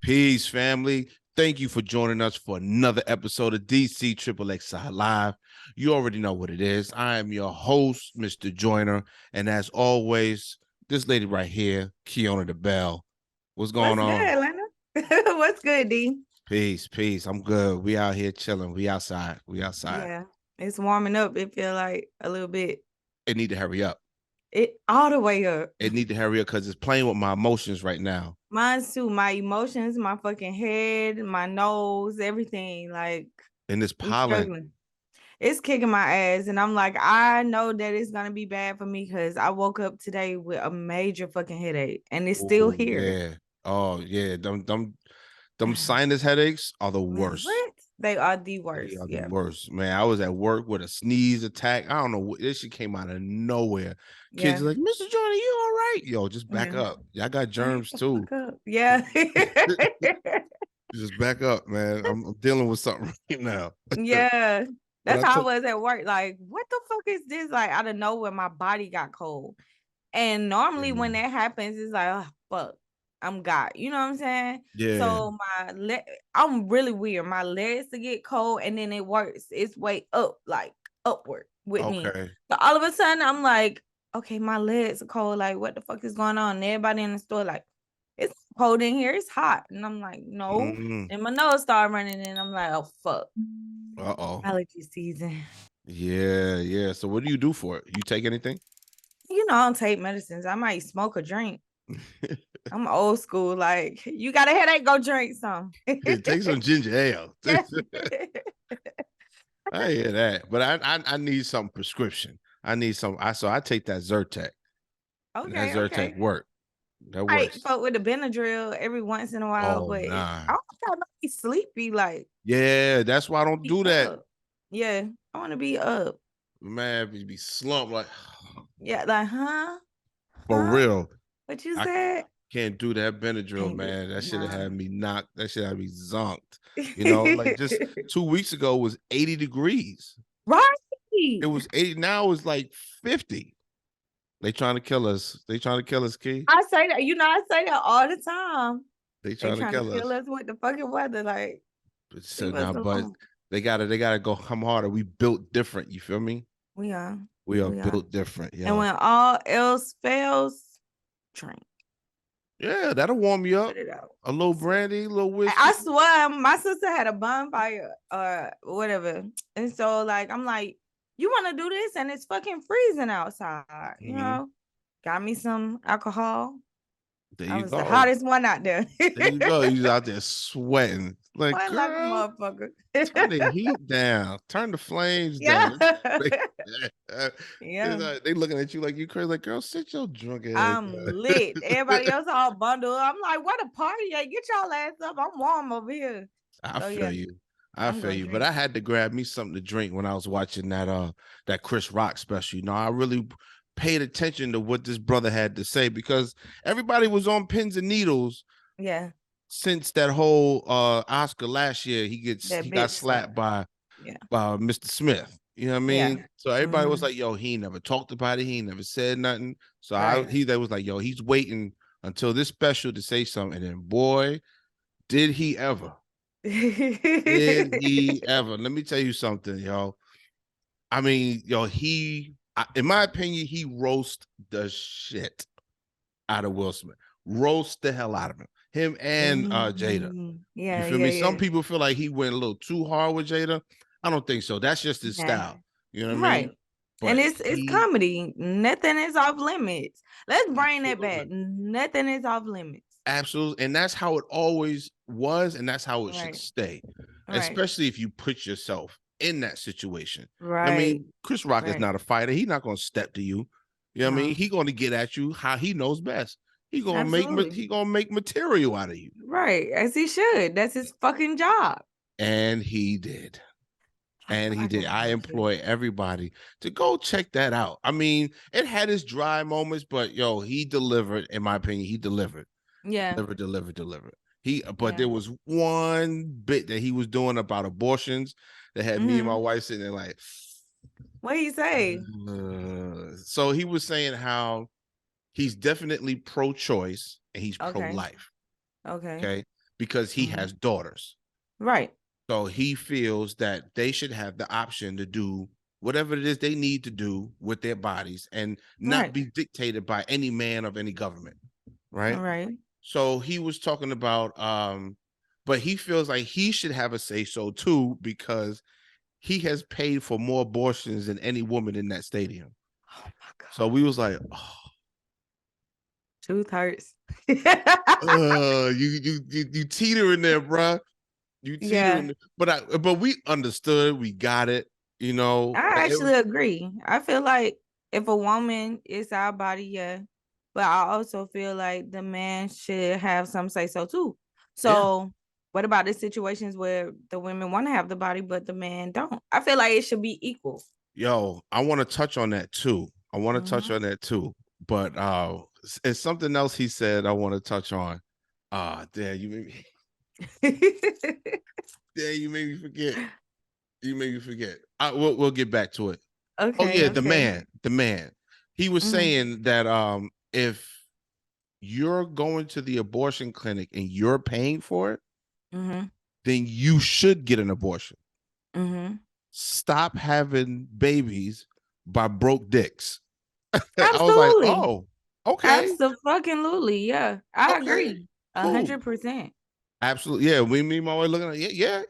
Peace, family. Thank you for joining us for another episode of DC Triple XI Live. You already know what it is. I am your host, Mr. Joyner. And as always, this lady right here, Kiona the Bell. What's going on? What's good, Lena? What's good, D? Peace. I'm good. We out here chilling. We outside. Yeah, it's warming up. It feel like a little bit. It need to hurry up. It all the way up. It need to hurry up because it's playing with my emotions right now. Mine too. My emotions, my fucking head, my nose, everything. Like, and this pollen. It's kicking my ass. And I'm like, I know that it's going to be bad for me because I woke up today with a major fucking headache and it's still here. Yeah. Oh, yeah. Them sinus headaches are the worst. What? They are the worst. They are the worst, man. I was at work with a sneeze attack. I don't know. This shit came out of nowhere. Kids are like, Mr. Jordan, you all right? Yo, just back up. Y'all got germs too. Yeah. Just back up, man. I'm dealing with something right now. Yeah. That's how I was at work. Like, what the fuck is this? Like, out of nowhere, my body got cold. And normally when that happens, it's like, oh, fuck. I'm God. You know what I'm saying? Yeah. So I'm really weird. My legs to get cold and then it works. It's way up, like upward with me. So all of a sudden I'm like, okay, my legs are cold. Like, what the fuck is going on? And everybody in the store, like, it's cold in here. It's hot. And I'm like, no. And my nose started running and I'm like, oh, fuck. Allergy season. Yeah. So what do you do for it? You take anything? You know, I don't take medicines. I might smoke or drink. I'm old school. Like, you got a headache, go drink some. Take some ginger ale. I hear that, but I need some prescription. I need some. So I take that Zyrtec. Okay, that Zyrtec work. That works. I fuck with the Benadryl every once in a while, but I don't be sleepy. Like, yeah, that's why I don't do that. Yeah, I want to be up. Man, be slumped like. Yeah, like, huh? For real. What you said? Can't do that Benadryl, man. That should have had me knocked. That should have me zonked. You know, like just 2 weeks ago was 80 degrees. Right. It was 80. Now it's like 50. They trying to kill us. Key. I say that. You know, I say that all the time. They trying to kill us with the fucking weather. Like, so now, but they gotta go come harder. We built different. You feel me? We are built different. Yo. And when all else fails, drink. Yeah, that'll warm you up. A little brandy, a little whiskey. I swear, my sister had a bonfire or whatever. And so, like, I'm like, you want to do this? And it's fucking freezing outside. You know? Got me some alcohol. There you I was go. the hottest one out there. There you go. He's out there sweating. Like, girl, like a motherfucker. Turn the heat down. Turn the flames down. Yeah. They looking at you like you crazy. Like, girl, sit your drunk ass. I'm lit. Everybody else all bundled. I'm like, what a party. Get y'all ass up. I'm warm over here. I feel you. I feel you. But I had to grab me something to drink when I was watching that Chris Rock special. You know, I really paid attention to what this brother had to say because everybody was on pins and needles. Yeah. Since that whole Oscar last year, he got slapped by Mr. Smith. You know what I mean? Yeah. So everybody was like, yo, he never talked about it. He never said nothing. So he was like, yo, he's waiting until this special to say something. And then, boy, did he ever. Did he ever. Let me tell you something, yo. I mean, yo, in my opinion, he roast the shit out of Will Smith. Roast the hell out of him. Him and Jada. Yeah. You feel me? Some people feel like he went a little too hard with Jada. I don't think so. That's just his style. You know what I mean? But and it's comedy. Nothing is off limits. Let's bring that back. Nothing is off limits. Absolutely. And that's how it always was, and that's how it should stay. Especially if you put yourself in that situation. Right. I mean, Chris Rock is not a fighter. He's not going to step to you. You know what I mean? He's going to get at you how he knows best. He gonna make material out of you. Right, as he should. That's his fucking job. And he did. And he did. I employ everybody to go check that out. I mean, it had its dry moments, but yo, he delivered. In my opinion, he delivered. Yeah, delivered. But there was one bit that he was doing about abortions that had me and my wife sitting there like, what did he say? So he was saying how he's definitely pro-choice and he's pro-life. Okay, because he has daughters. Right. So he feels that they should have the option to do whatever it is they need to do with their bodies and not be dictated by any man of any government. Right. Right. So he was talking about, but he feels like he should have a say so too, because he has paid for more abortions than any woman in that stadium. Oh my God. So we was like, oh. Truth hurts. You teetering there, bruh. You teetering, but we understood, we got it, you know. I actually agree. I feel like if a woman is our body, but I also feel like the man should have some say so too. So what about the situations where the women want to have the body, but the man don't? I feel like it should be equal. Yo, I want to touch on that too. But it's something else he said I want to touch on. Damn, you made me you made me forget. We'll get back to it. Okay. Oh yeah, the man. He was saying that if you're going to the abortion clinic and you're paying for it, then you should get an abortion. Stop having babies by broke dicks. I was like, oh, okay. Absolutely. Yeah. I agree. 100%. Absolutely. Yeah. Me and my wife looking at it. Yeah.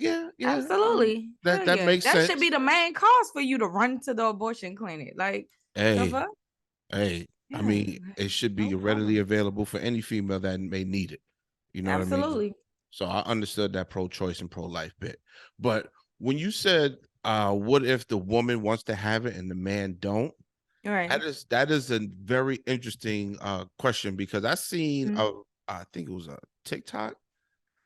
Absolutely. That makes sense. That should be the main cause for you to run to the abortion clinic. Like, hey, I mean, it should be readily available for any female that may need it. You know what I mean? So I understood that pro-choice and pro-life bit. But when you said, what if the woman wants to have it and the man don't? Right. That is a very interesting question, because I seen I think it was a TikTok.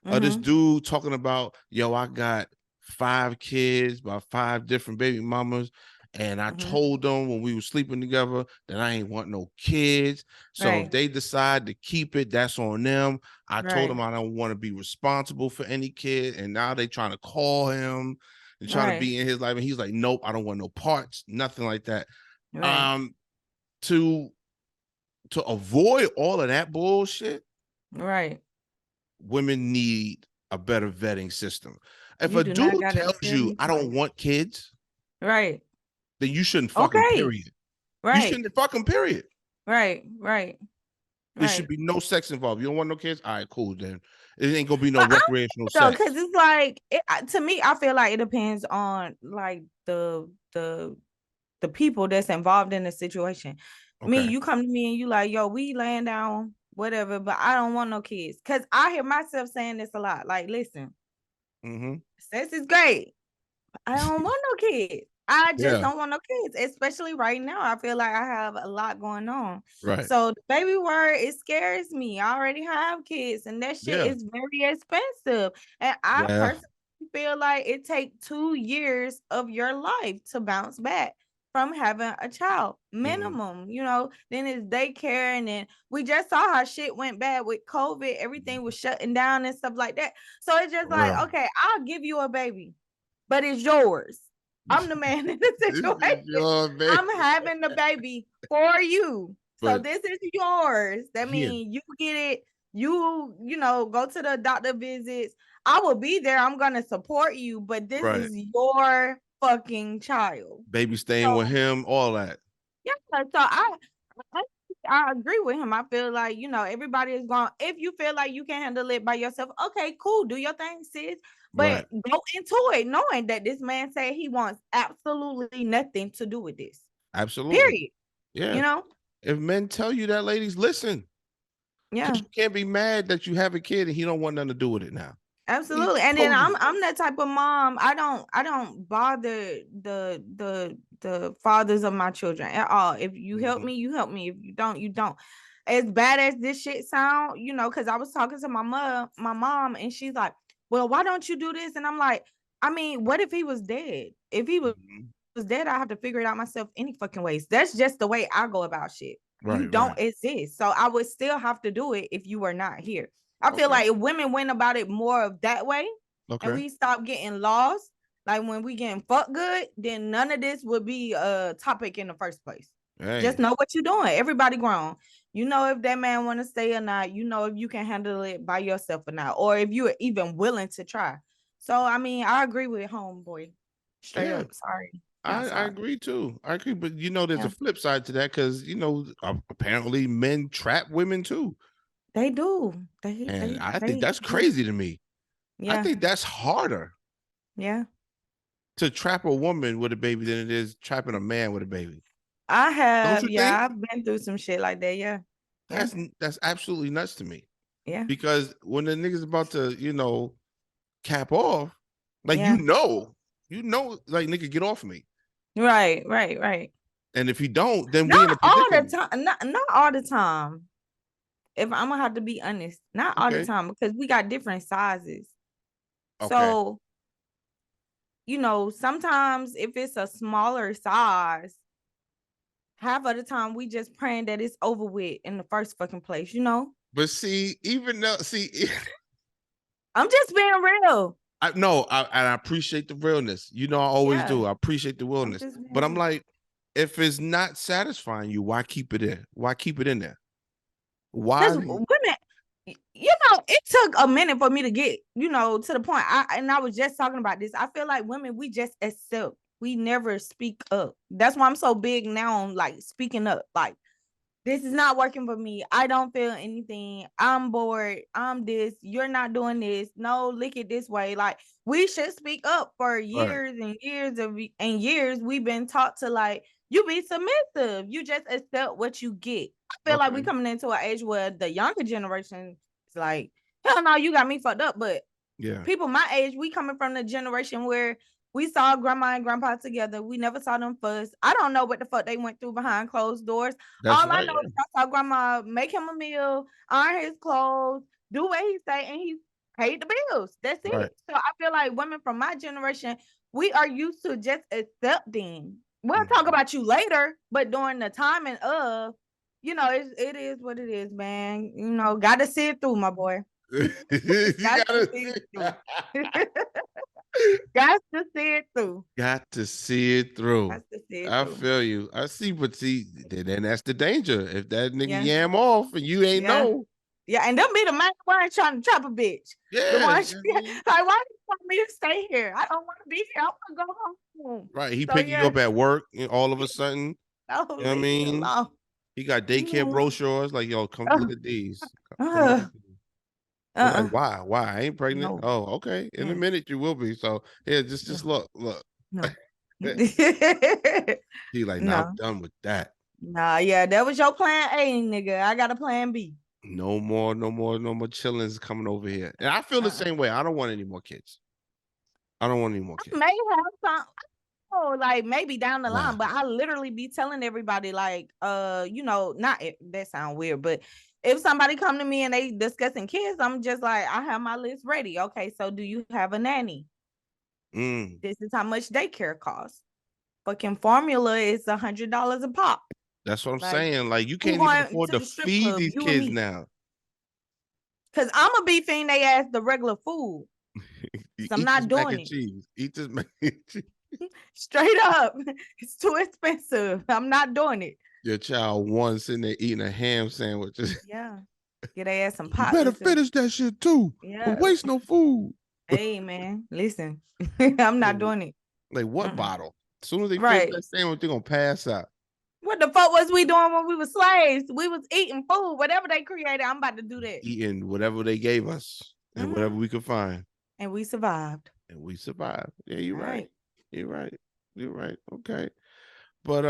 This dude talking about, yo, I got 5 kids by 5 different baby mamas. And I told them when we were sleeping together that I ain't want no kids. So if they decide to keep it, that's on them. I told them I don't want to be responsible for any kid. And now they trying to call him and trying to be in his life. And he's like, nope, I don't want no parts, nothing like that. To avoid all of that bullshit, women need a better vetting system. If a dude tells you I don't want kids, then you shouldn't fucking period. You shouldn't fucking period. There should be no sex involved. You don't want no kids? All right, cool. Then it ain't gonna be no recreational sex. Because it's like, to me, I feel like it depends on like the people that's involved in the situation. You come to me and you like, yo, we laying down, whatever, but I don't want no kids. Because I hear myself saying this a lot. Like, listen, sex is great, but I don't want no kids. I just don't want no kids, especially right now. I feel like I have a lot going on. So the baby word, it scares me. I already have kids, and that shit is very expensive. And I personally feel like it takes 2 years of your life to bounce back from having a child minimum. You know, then it's daycare, and then we just saw how shit went bad with COVID. Everything was shutting down and stuff like that. So it's just like, okay, I'll give you a baby, but it's yours. I'm the man in the situation. I'm having the baby for you. So this is yours. That means you get it. You know, go to the doctor visits. I will be there. I'm gonna support you, but this is your fucking child. Baby staying with him, all that. Yeah. So I agree with him. I feel like, you know, everybody is going, if you feel like you can handle it by yourself, okay, cool, do your thing, sis. But go into it knowing that this man said he wants absolutely nothing to do with this. Absolutely. Period. Yeah. You know? If men tell you that, ladies, listen. Yeah. You can't be mad that you have a kid and he don't want nothing to do with it now. Absolutely. And then I'm that type of mom. I don't bother the fathers of my children at all. If you help me, you help me. If you don't, you don't. As bad as this shit sound, you know, because I was talking to my mom, and she's like, well, why don't you do this? And I'm like, I mean, what if he was dead? If he was dead, I have to figure it out myself any fucking ways. That's just the way I go about shit. You don't exist. So I would still have to do it if you were not here. I feel like if women went about it more of that way, and we stop getting lost, like when we getting fucked good, then none of this would be a topic in the first place. Just know what you're doing. Everybody grown. You know if that man want to stay or not. You know if you can handle it by yourself or not, or if you're even willing to try. So I mean, I agree with homeboy. Straight up, sorry. I agree too. I agree, but you know, there's a flip side to that because you know, apparently men trap women too. They do. I think that's crazy to me. Yeah. I think that's harder. Yeah. To trap a woman with a baby than it is trapping a man with a baby. I have. Yeah, I've been through some shit like that. Yeah. That's absolutely nuts to me. Yeah. Because when the nigga's about to, you know, cap off, like you know, like nigga, get off me. Right. And if you don't, then not all the time. Not all the time. If I'm gonna have to be honest, not all the time because we got different sizes. So, you know, sometimes if it's a smaller size, half of the time we just praying that it's over with in the first fucking place, you know. But see, even though I'm just being real. I appreciate the realness. You know, I always do. I appreciate the realness. But I'm like, if it's not satisfying you, why keep it in? Why keep it in there? Why? Women, you know, it took a minute for me to get, you know, to the point. I was just talking about this. I feel like women, we just accept. We never speak up. That's why I'm so big now on like speaking up. Like, this is not working for me. I don't feel anything. I'm bored. I'm this. You're not doing this. No, lick it this way. Like, we should speak up. For years and years we've been taught to like, you be submissive. You just accept what you get. I feel like we coming into an age where the younger generation is like, hell no, you got me fucked up. But people my age, we coming from the generation where we saw grandma and grandpa together. We never saw them fuss. I don't know what the fuck they went through behind closed doors. All I know is I saw grandma make him a meal, iron his clothes, do what he say, and he paid the bills. That's it. So I feel like women from my generation, we are used to just accepting. We'll talk about you later, but during the timing of, you know, it is what it is, man. You know, gotta see it through, my boy. Gotta see it through. Got to see it through. Got to see it through. I feel you. I see, but see, then that's the danger. If that nigga yam off and you ain't know. Yeah, and them be the man one trying to trap a bitch. The ones, like, why do you want me to stay here? I don't want to be here. I want to go home. Right. He picking you up at work and all of a sudden. You know what I mean? He got daycare brochures, like, yo, come look at these. Like, why? I ain't pregnant. No. Oh, okay. In a minute you will be. So here, just look. No. He like, nah, I'm done with that. Nah, yeah, that was your plan A, nigga. I got a plan B. No more chillings coming over here. And I feel the same way. I don't want any more kids. I don't want any more kids. I may have some. Oh, like maybe down the line, but I literally be telling everybody, like, you know, not that sound weird, but if somebody come to me and they discussing kids, I'm just like, I have my list ready. Okay, so do you have a nanny? This is how much daycare costs. Fucking formula is $100 a pop. That's what I'm saying. Like, you can't even afford to feed these kids now. Cause I'm gonna be feeding they ass the regular food. So I'm not doing it. Eat this mac and cheese. Straight up, it's too expensive. I'm not doing it. Your child one sitting there eating a ham sandwich. Yeah, get their ass some pot. You better finish that shit too. Yeah, don't waste no food. Hey man, listen, I'm not doing it. Like what bottle? As soon as they finish that sandwich, they're gonna pass out. What the fuck was we doing when we were slaves? We was eating food, whatever they created. I'm about to do that. Eating whatever they gave us and whatever we could find. And we survived. Yeah, you're right. You're right. Okay. But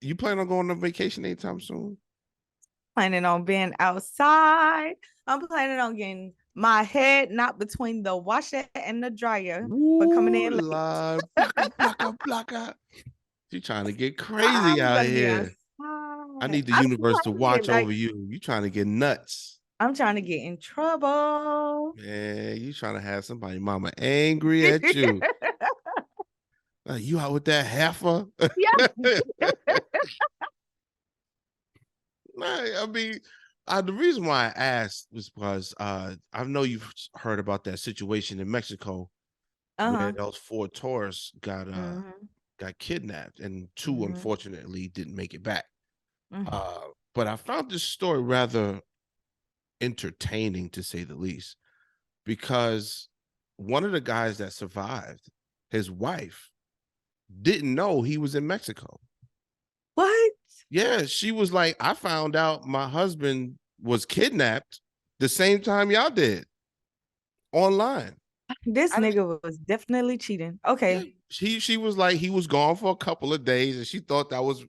you plan on going on vacation anytime soon? Planning on being outside. I'm planning on getting my head not between the washer and the dryer. But coming in late. Blocka. You're trying to get crazy out here. I need the universe to watch over you. You trying to get nuts. I'm trying to get in trouble. Man, you trying to have somebody mama angry at you. You out with that heifer? Yeah. I mean, the reason why I asked was because I know you've heard about that situation in Mexico where those 4 tourists got kidnapped and 2 unfortunately didn't make it back. But I found this story rather entertaining, to say the least, because one of the guys that survived, his wife, didn't know he was in Mexico. What? Yeah, she was like, I found out my husband was kidnapped the same time y'all did online. This nigga was definitely cheating. Okay. Yeah, she was like, he was gone for a couple of days and she thought that was,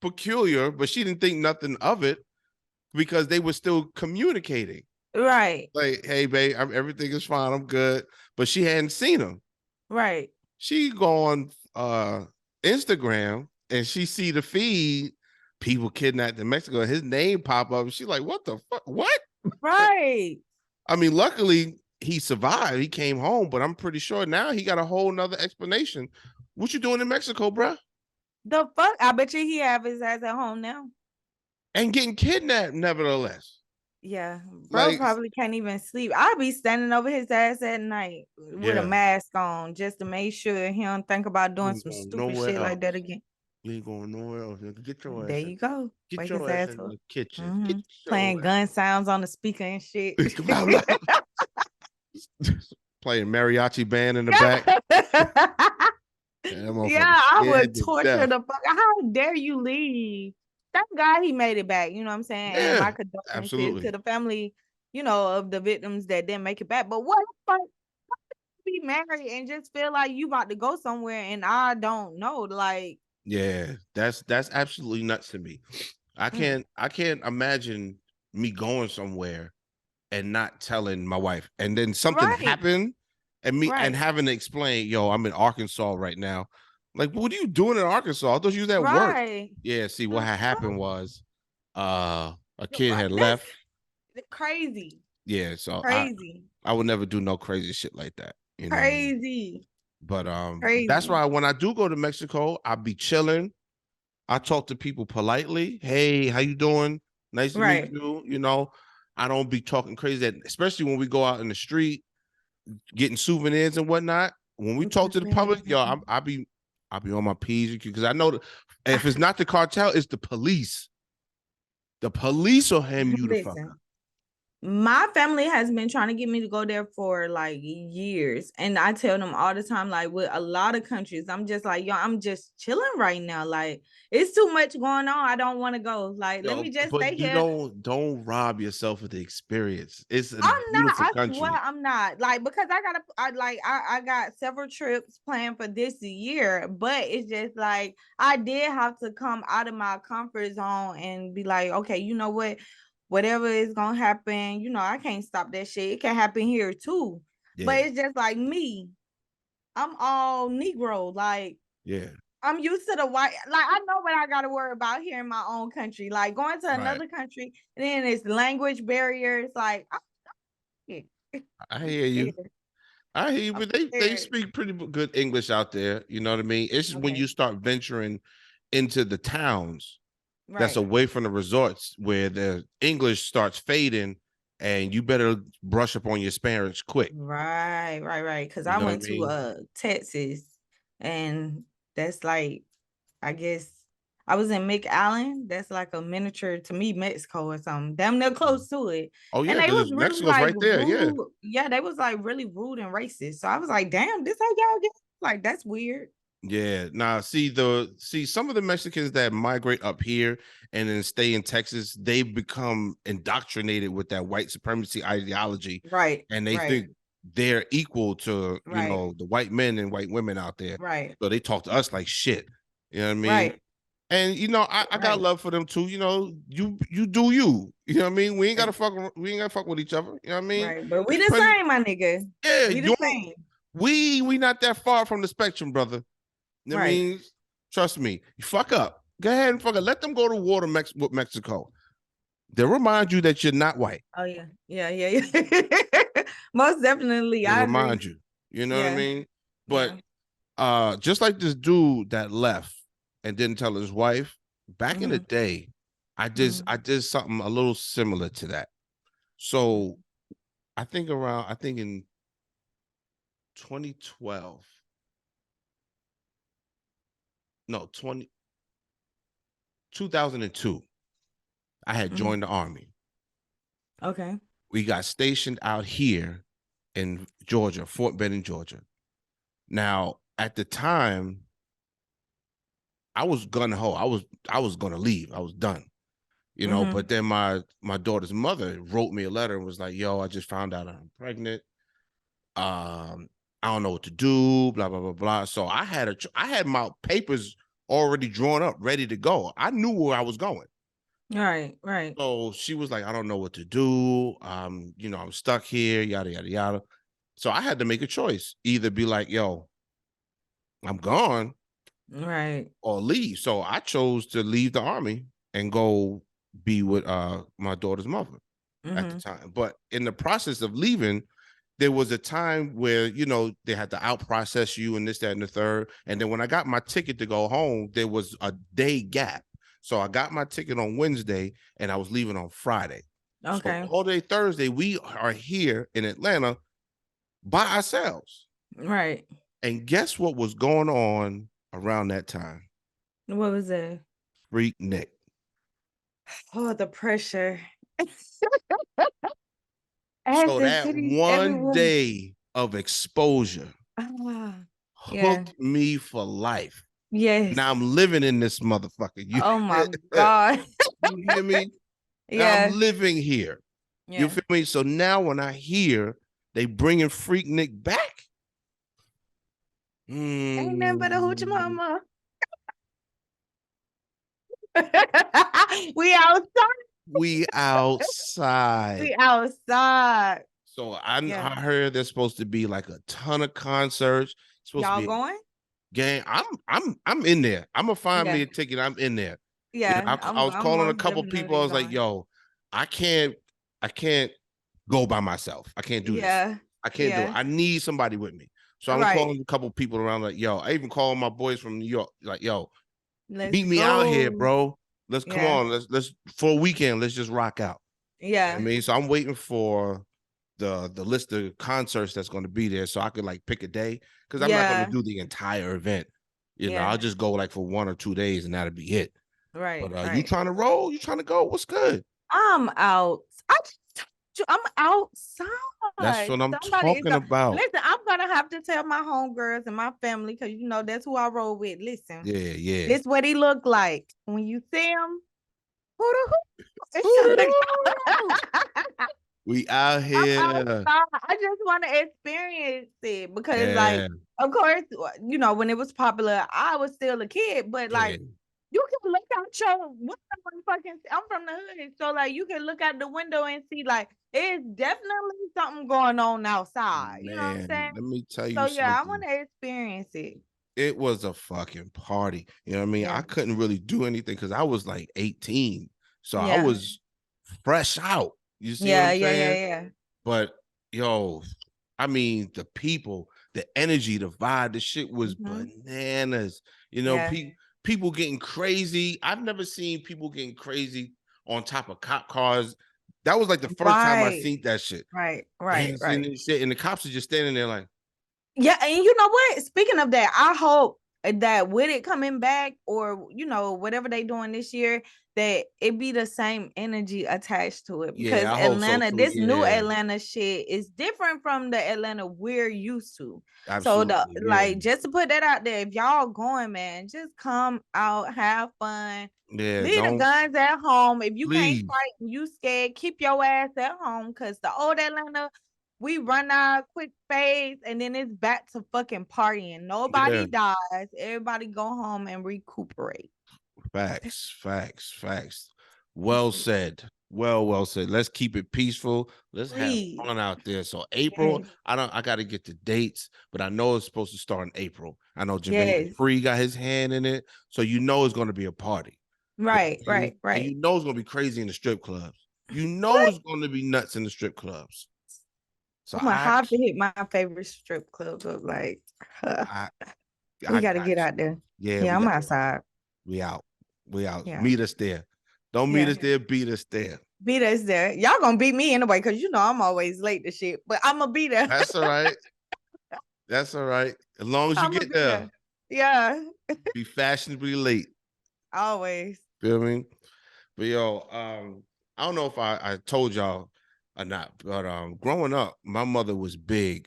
peculiar, but she didn't think nothing of it because they were still communicating. Right. Like, hey, babe, everything is fine. I'm good. But she hadn't seen him. Right. She go on Instagram and she see the feed, people kidnapped in Mexico, and his name pop up. And she's like, what the fuck? What? Right. I mean, luckily he survived. He came home, but I'm pretty sure now he got a whole nother explanation. What you doing in Mexico, bruh? The fuck? I bet you he have his ass at home now. And getting kidnapped, nevertheless. Yeah, bro, probably can't even sleep. I'll be standing over his ass at night with a mask on just to make sure he don't think about doing some stupid shit like that again. You ain't going nowhere else. Get your ass. There you go. Get your ass in the kitchen. Playing gun sounds on the speaker and shit. Playing mariachi band in the back. Yeah, I would torture the fuck. How dare you leave? Thank God he made it back. You know what I'm saying? Yeah, and my condolences to the family, of the victims that didn't make it back. But what the fuck? Be married and just feel like you about to go somewhere and I don't know. Like, yeah, that's absolutely nuts to me. I can't imagine me going somewhere and not telling my wife, and then something happened and and having to explain, yo, I'm in Arkansas right now. Like, what are you doing in Arkansas? I thought you was at work. Yeah, see, what had happened was a kid had left. Crazy. Yeah, so crazy. I would never do no crazy shit like that. Crazy. But that's why when I do go to Mexico, I'll be chilling. I talk to people politely. Hey, how you doing? Nice to meet you. I don't be talking crazy, especially when we go out in the street, getting souvenirs and whatnot. When we talk to the public, yo, I'll be on my P's because I know that if it's not the cartel, it's the police. The police will hand you the fuck up. My family has been trying to get me to go there for like years. And I tell them all the time, like with a lot of countries, I'm just like, yo, I'm just chilling right now. Like it's too much going on. I don't want to go. Like, let me just stay here. Don't rob yourself of the experience. It's a beautiful country. Swear I'm not. Like, because I got several trips planned for this year, but it's just like I did have to come out of my comfort zone and be like, okay, you know what? Whatever is gonna happen, I can't stop that shit. It can happen here too. Yeah. But it's just like me. I'm all Negro. Like, yeah. I'm used to the white. Like, I know what I gotta worry about here in my own country. Like going to another country, and then it's language barriers. Like, I hear you. I hear you, but they speak pretty good English out there. You know what I mean? It's just when you start venturing into the towns that's away from the resorts where the English starts fading, and you better brush up on your Spanish quick. Right. Because I went to Texas, and that's like, I guess I was in McAllen. That's like a miniature to me Mexico or something. Damn near close to it. Oh yeah, and they was really Mexico's like right there. Rude. Yeah, they was like really rude and racist. So I was like, damn, this how y'all get? Like that's weird. Yeah. Now, see some of the Mexicans that migrate up here and then stay in Texas, they become indoctrinated with that white supremacy ideology. Right. And they think they're equal to, the white men and white women out there. Right. So they talk to us like shit. You know what I mean? Right. And I got love for them too. You do you. You know what I mean? We ain't gotta fuck with each other. You know what I mean? Right. But we the same, my nigga. Yeah, we the same. We not that far from the spectrum, brother. I mean, trust me. You fuck up. Go ahead and fuck up. Let them go to war with Mexico. They'll remind you that you're not white. Oh yeah. Yeah. Most definitely. They'll I agree. remind you. You know what I mean? But just like this dude that left and didn't tell his wife, back in the day, I did something a little similar to that. So I think in 2012. No, 2002. I had joined the Army. Okay. We got stationed out here in Georgia, Fort Benning, Georgia. Now, at the time, I was gung ho. I was gonna leave. I was done. You know, but then my daughter's mother wrote me a letter and was like, "Yo, I just found out I'm pregnant. I don't know what to do, blah blah blah blah." So I had my papers already drawn up, ready to go. I knew where I was going. Right. So she was like, "I don't know what to do. You know, I'm stuck here, yada yada yada." So I had to make a choice: either be like, "Yo, I'm gone," right, or leave. So I chose to leave the Army and go be with my daughter's mother at the time. But in the process of leaving, there was a time where, you know, they had to out process you and this, that, and the third. And then when I got my ticket to go home, there was a day gap. So I got my ticket on Wednesday and I was leaving on Friday. Okay. So all day Thursday, we are here in Atlanta by ourselves. Right. And guess what was going on around that time? What was it? Freaknik. Oh, the pressure. So that one day of exposure hooked me for life. Yes. Now I'm living in this motherfucker. Oh my God. You hear me? Yeah. I'm living here. Yeah. You feel me? So now when I hear they bringing Freaknik back, ain't nothing but a hoochie mama. We outside. We outside. We outside. So I heard there's supposed to be like a ton of concerts. Y'all going? Gang, I'm in there. I'm gonna find me a ticket. I'm in there. Yeah, you know, I was calling a couple people. I was like, "Yo, I can't go by myself. I can't do this. I can't do it. I need somebody with me." So I'm calling a couple people around. Like, "Yo," I even called my boys from New York. Like, "Yo, meet me out here, bro. Let's come on. Let's for a weekend. Let's just rock out." Yeah, you know I mean, so I'm waiting for the list of concerts that's going to be there, so I could like pick a day because I'm not going to do the entire event. You know, I'll just go like for 1 or 2 days and that'll be it. Right. But you trying to roll? You trying to go? What's good? I'm out. I'm outside. That's what I'm talking about. Listen, I'm gonna have to tell my homegirls and my family because you know that's who I roll with. Listen, this what he look like when you see him. We out here. I just want to experience it because, like, of course, you know, when it was popular, I was still a kid, but like, you can look out your window. I'm from the hood, so like, you can look out the window and see like it's definitely something going on outside. Man, you know what I'm saying? Let me tell you. So yeah, I want to experience it. It was a fucking party. You know what I mean? I couldn't really do anything because I was like 18, so I was fresh out. You see what I'm saying? Yeah. But yo, I mean, the people, the energy, the vibe, the shit was bananas. You know, people getting crazy. I've never seen people getting crazy on top of cop cars. That was like the first time I seen that shit. Right. And the cops are just standing there like. Yeah, and you know what? Speaking of that, I hope that with it coming back, or you know, whatever they doing this year, that it be the same energy attached to it. Because Atlanta, this new Atlanta shit is different from the Atlanta we're used to. Absolutely, so like just to put that out there, if y'all going, man, just come out, have fun. Leave the guns at home. If you can't fight and you scared, keep your ass at home because the old Atlanta. We run our quick phase and then it's back to fucking partying. Nobody dies. Everybody go home and recuperate. Facts. Well said. Well said. Let's keep it peaceful. Let's have fun out there. So April, I gotta get the dates, but I know it's supposed to start in April. I know Jermaine Free got his hand in it. So you know it's gonna be a party. Right. And you know it's gonna be crazy in the strip clubs. You know it's going to be nuts in the strip clubs. So I'm gonna have to hit my favorite strip club up. Like, we got to get out there. Yeah, I'm outside. We out. We out. Yeah. Meet us there. Don't meet us there. Beat us there. Beat us there. Y'all gonna beat me anyway, because you know I'm always late to shit. But I'm gonna be there. That's all right. That's all right. As long as you get there. Yeah. Be fashionably late. Always. Feel me? But yo, I don't know if I told y'all or not, but growing up, my mother was big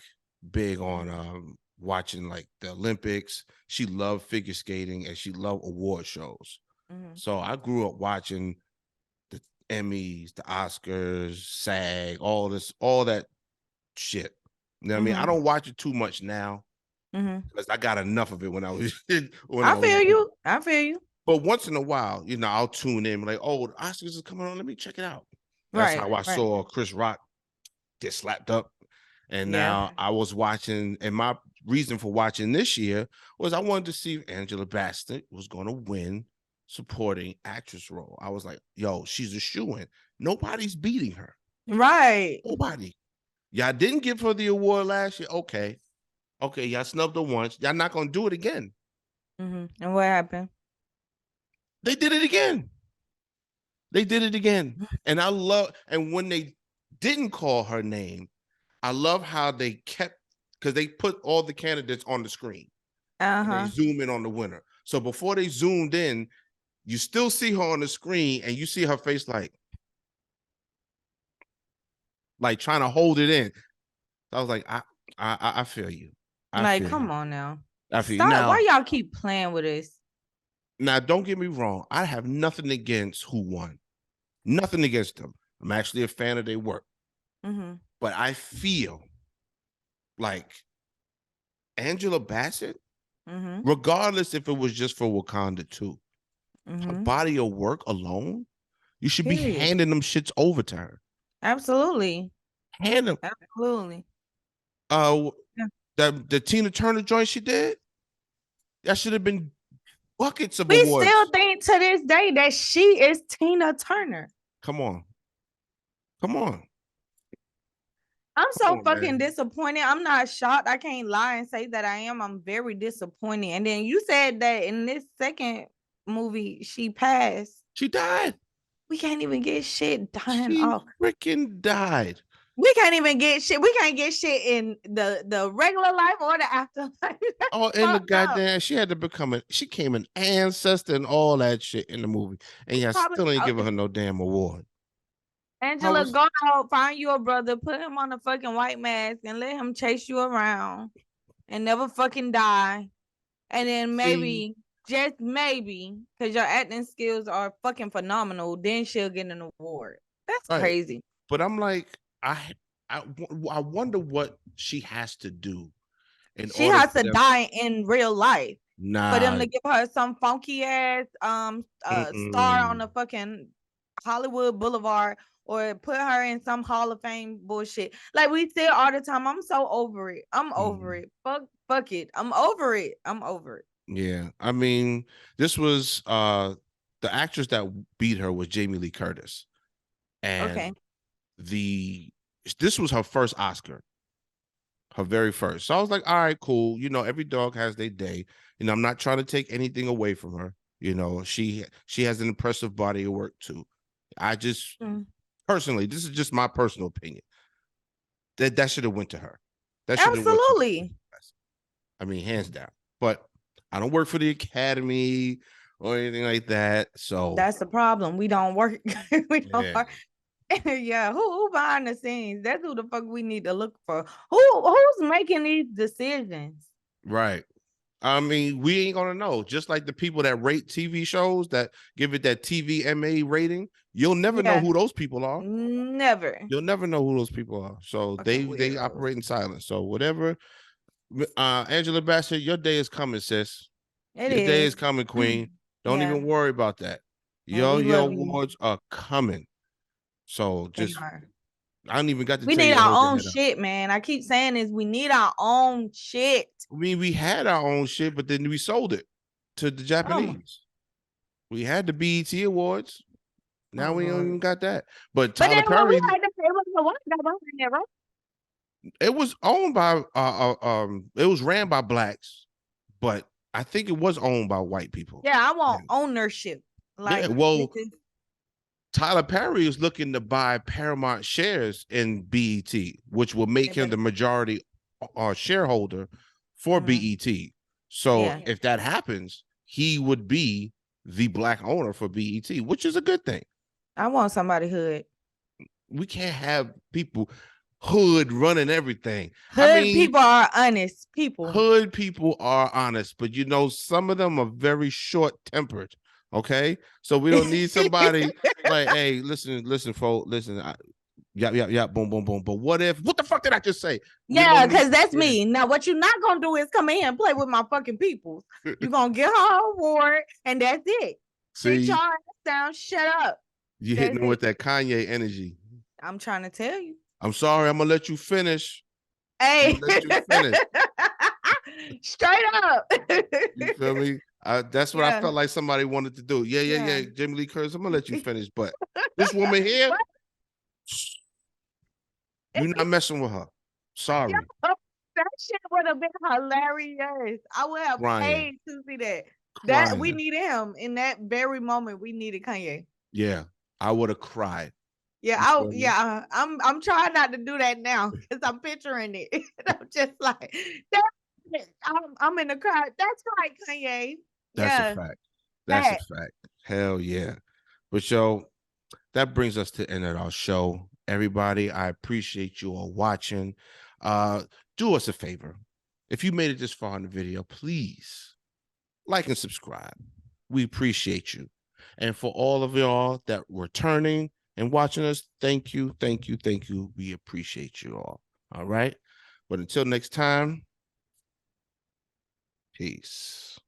on watching like the Olympics. She loved figure skating and she loved award shows. So I grew up watching the Emmys, the Oscars, SAG, all that shit. You know what I mean? I don't watch it too much now because I got enough of it when I was. I feel you. But once in a while, you know, I'll tune in like, oh, the Oscars is coming on. Let me check it out. That's how I saw Chris Rock get slapped up. And now I was watching, and my reason for watching this year was I wanted to see if Angela Bassett was going to win supporting actress role. I was like, yo, she's a shoo-in. Nobody's beating her. Right. Nobody. Y'all didn't give her the award last year. Okay, y'all snubbed her once. Y'all not going to do it again. And what happened? They did it again. And I love, and when they didn't call her name, I love how they kept, because they put all the candidates on the screen. And they zoom in on the winner. So before they zoomed in, you still see her on the screen and you see her face like trying to hold it in. So I was like, I feel you. Come on now. I feel you. Now, why y'all keep playing with this? Now, don't get me wrong. I have nothing against who won. Nothing against them. I'm actually a fan of their work. But I feel like Angela Bassett, regardless if it was just for Wakanda 2, her body of work alone, you should be handing them shits over to her. Absolutely. Hand them. Absolutely. The Tina Turner joint she did, that should have been buckets of awards. We still think to this day that she is Tina Turner. Come on. I'm so fucking disappointed. I'm not shocked. I can't lie and say that I am. I'm very disappointed. And then you said that in this second movie, she passed. She died. We can't even get shit done. She freaking died. We can't even get shit. We can't get shit in the regular life or the afterlife. Oh, in the goddamn, she had to become she came an ancestor and all that shit in the movie. And y'all still ain't giving her no damn award. Angela, go out, find you a brother, put him on a fucking white mask and let him chase you around and never fucking die. And then maybe, just maybe, because your acting skills are fucking phenomenal, then she'll get an award. That's crazy. But I'm like, I wonder what she has to do. She has to die in real life. For them to give her some funky ass star on the fucking Hollywood Boulevard, or put her in some Hall of Fame bullshit. Like we say all the time, I'm so over it. I'm over it. Fuck it. I'm over it. Yeah. I mean, this was the actress that beat her was Jamie Lee Curtis. And this was her first Oscar. Her very first. So I was like, all right, cool. You know, every dog has their day. You know, I'm not trying to take anything away from her. You know, she has an impressive body of work too. I just personally, this is just my personal opinion. That should have went to her. That absolutely. I mean, hands down. But I don't work for the Academy or anything like that. So that's the problem. We don't work. We don't work. Yeah, who behind the scenes? That's who the fuck we need to look for. Who's making these decisions? Right. I mean, we ain't gonna know. Just like the people that rate TV shows, that give it that TVMA rating, you'll never know who those people are. Never. You'll never know who those people are. So they operate in silence. So whatever. Angela Bassett, your day is coming, sis. Your day is coming, queen. Don't even worry about that. Your awards are coming. So just, I don't even got to tell you. We need our own shit, man. I keep saying this. We need our own shit. I mean, we had our own shit, but then we sold it to the Japanese. We had the BET Awards. Now we don't even got that. But Tyler Perry, it was owned by it was ran by blacks, but I think it was owned by white people. Yeah, I want ownership. Like, well, Tyler Perry is looking to buy Paramount shares in BET, which will make him the majority shareholder for BET. So if that happens, he would be the black owner for BET, which is a good thing. I want somebody hood. We can't have people hood running everything. Hood people are honest people. Hood people are honest, but you know, some of them are very short-tempered. Okay, so we don't need somebody like, hey, listen, folks, listen, yap, boom, boom, boom. But what the fuck did I just say? Yeah, because that's me. Now, what you're not gonna do is come in here and play with my fucking people. You're gonna get her award, and that's it. See, sit your ass down, shut up. You hitting them with that Kanye energy. I'm trying to tell you. I'm sorry, I'm gonna let you finish. Hey, let you finish. Straight up. You feel me? That's what I felt like somebody wanted to do. Yeah. Jimmy Lee Curtis, I'm gonna let you finish, but this woman here, you're not messing with her. Sorry. That shit would have been hilarious. I would have paid to see that. That we needed him in that very moment. We needed Kanye. Yeah, I would have cried. Yeah, I'm trying not to do that now because I'm picturing it. I'm just like, I'm in the crowd. That's right, Kanye. That's a fact. That's a fact. Hell yeah. But yo, that brings us to the end of our show. Everybody, I appreciate you all watching. Do us a favor. If you made it this far in the video, please like and subscribe. We appreciate you. And for all of y'all that were returning and watching us, thank you. We appreciate you all. All right. But until next time, peace.